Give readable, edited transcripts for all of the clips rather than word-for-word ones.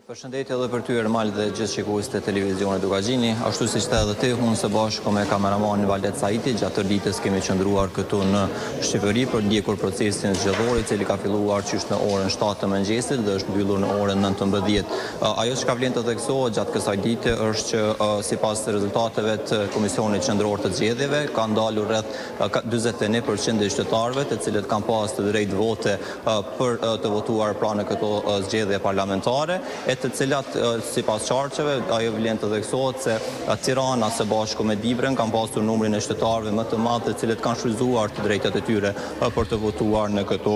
Përshëndetje edhe për ty Ermal dhe gjithë shikuesit e televizionit Dukagjini. Ashtu siç the edhe ti, unë së bashku me kameramanin Valet Saiti gjatë tërë ditës kemi qëndruar këtu në Shqipëri për ndjekur procesin zgjedhor, i cili ka filluar qysh në orën 7 të mëngjesit dhe është mbyllur në orën 19. Ajo që ka vlen të theksohet gjatë kësaj dite është që sipas rezultateve të Komisionit Qendror të Zgjedhjeve ka ndalur rreth 41% e qytetarëve, të cilët kanë pas të drejtë vote për të votuar pra në këto zgjedhje parlamentare, të cilat sipas çarçeve ajo vlen të theksohet se Tirana së bashku me Dibrën kanë pasur numrin e qytetarëve më të madh të cilët kanë shfrytzuar të drejtat e tyre për të votuar në këto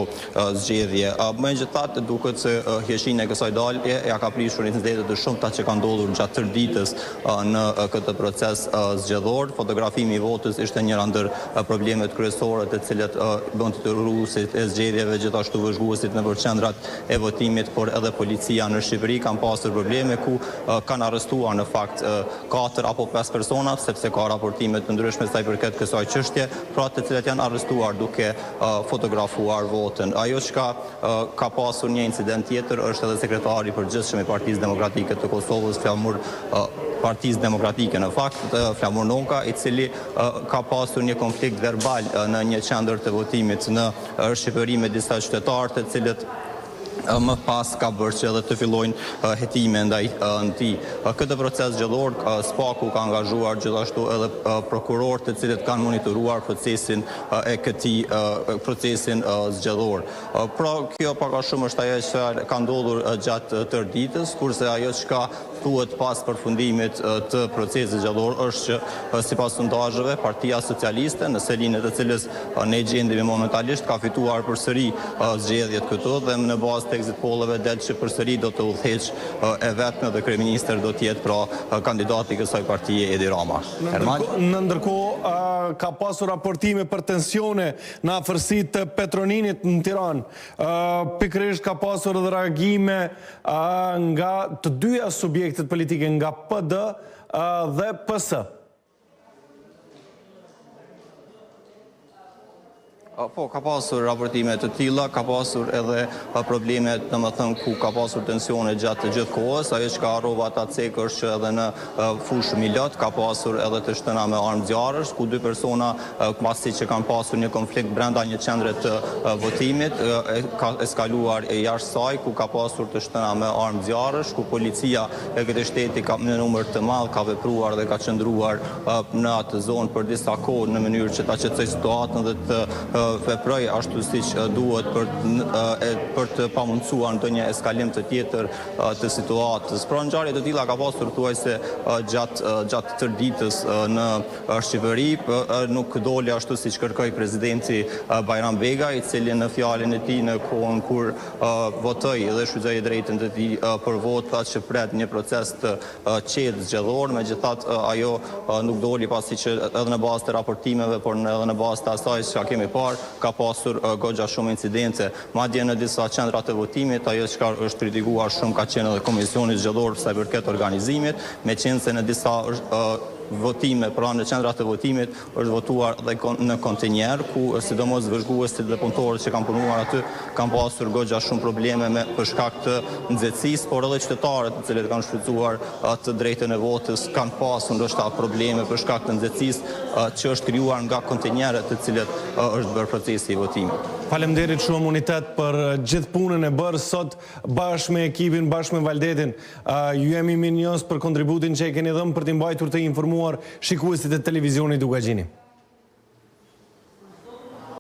zgjedhje. Megjithatë duket se heshinë e kësaj dalje ja ka prishur incidente të shumta që kanë ndodhur gjatë tërë ditës në këtë proces zgjedhor. Fotografimi i votës ishte njëra ndër problemet kryesore të cilat bën të rrusit e zgjedhjeve, gjithashtu vëzhguesit në qendrat e votimit, por edhe policia në Shqipëri kanë pasur probleme ku kanë arrestuar në fakt 4 apo 5 persona, sepse ka raportime të ndryshme sa i përket kësaj çështje, pra të cilat janë arrestuar duke fotografuar votën. Ajo që ka pasur një incident tjetër është edhe sekretari i përgjithshëm i Partisë Demokratike të Kosovës, Partisë Demokratike në fakt, Flamur Nonka, i cili ka pasur një konflikt verbal në një qendër të votimit në Shqipëri me disa qytetarë të cilët më pas ka bërë që edhe të fillojnë hetime ndaj tij. Këtë proces zgjedhor SPAK-u ka angazhuar gjithashtu edhe prokurorë të cilët kanë monitoruar procesin e këtij procesin zgjedhor. Pra kjo pak a shumë është ajo që ka ndodhur gjatë tërë ditës, kurse ajo që thuhet pas përfundimit të procesit zgjedhor është që sipas sondazheve Partia Socialiste, në selinë të cilës ne gjendemi momentalisht, ka fituar përsëri zgjedhjet këtu dhe në bazë të exit pollëve del që përsëri do të udhëheq e vetme dhe kryeministër do të jetë pra kandidati i kësaj partie Edi Rama. Në ndërkohë ka pasur raportime për tensione në afërsitë të Petroninit në Tiranë. Pikërisht ka pasur edhe reagime nga të dyja subjektet politike, nga PD dhe PS. Po, ka pasur raportime të tilla, ka pasur edhe probleme, domethënë ku ka pasur tensione gjatë gjithë kohës. Ajo që ka harrova ata cek është që edhe në fushë Milot ka pasur edhe të shtëna me armë zjarrësh, ku dy persona pasi që kanë pasur një konflikt brenda një qendre të votimit, ka eskaluar jashtë saj, ku ka pasur të shtëna me armë zjarrësh, ku policia e këtij shteti ka në numër të madh ka vepruar dhe ka qëndruar në atë zonë për disa kohë në mënyrë që ta qetësojë situatën dhe të veproj ashtu siç duhet për të pamundsuar ndonjë eskalim të tjetër të situatës. Pra ngjarje të tilla ka pasur thuajse gjatë tërë ditës në Shqipëri, nuk doli ashtu siç kërkoi presidenti Bajram Bega, i cili në fjalën e tij në kohën kur votoi dhe shfrytëzoi drejtën e tij për vot, tha që pret një proces të qetë zgjedhor, megjithatë ajo nuk doli pasi që edhe në bazë të raportimeve, por edhe në bazë të asaj që kemi parë ka pasur goxha shumë incidente, madje në disa qendra të votimit. Ajo që është kritikuar shumë ka qenë edhe Komisioni Zgjedhor sa i përket organizimit, meqense në disa votime, pra në qendra të votimit është votuar dhe në kontinjer, ku sidomos vëzhguesit dhe punëtorët që kanë punuar aty kanë pasur goxha shumë probleme për shkak të nxehtësisë, por edhe qytetarët të cilët kanë shfrytzuar të drejtën e votës kanë pasur ndoshta probleme për shkak të nxehtësisë që është krijuar nga kontinjerët të cilët është bërë procesi i votimit. Faleminderit shumë unitet për gjithë punën e bërë sot bashkë me ekipin, bashkë me Valdetin. Ju jemi mirënjohës për kontributin që e keni dhënë për të mbajtur të informuar shikuesit e televizionit Dukagjini.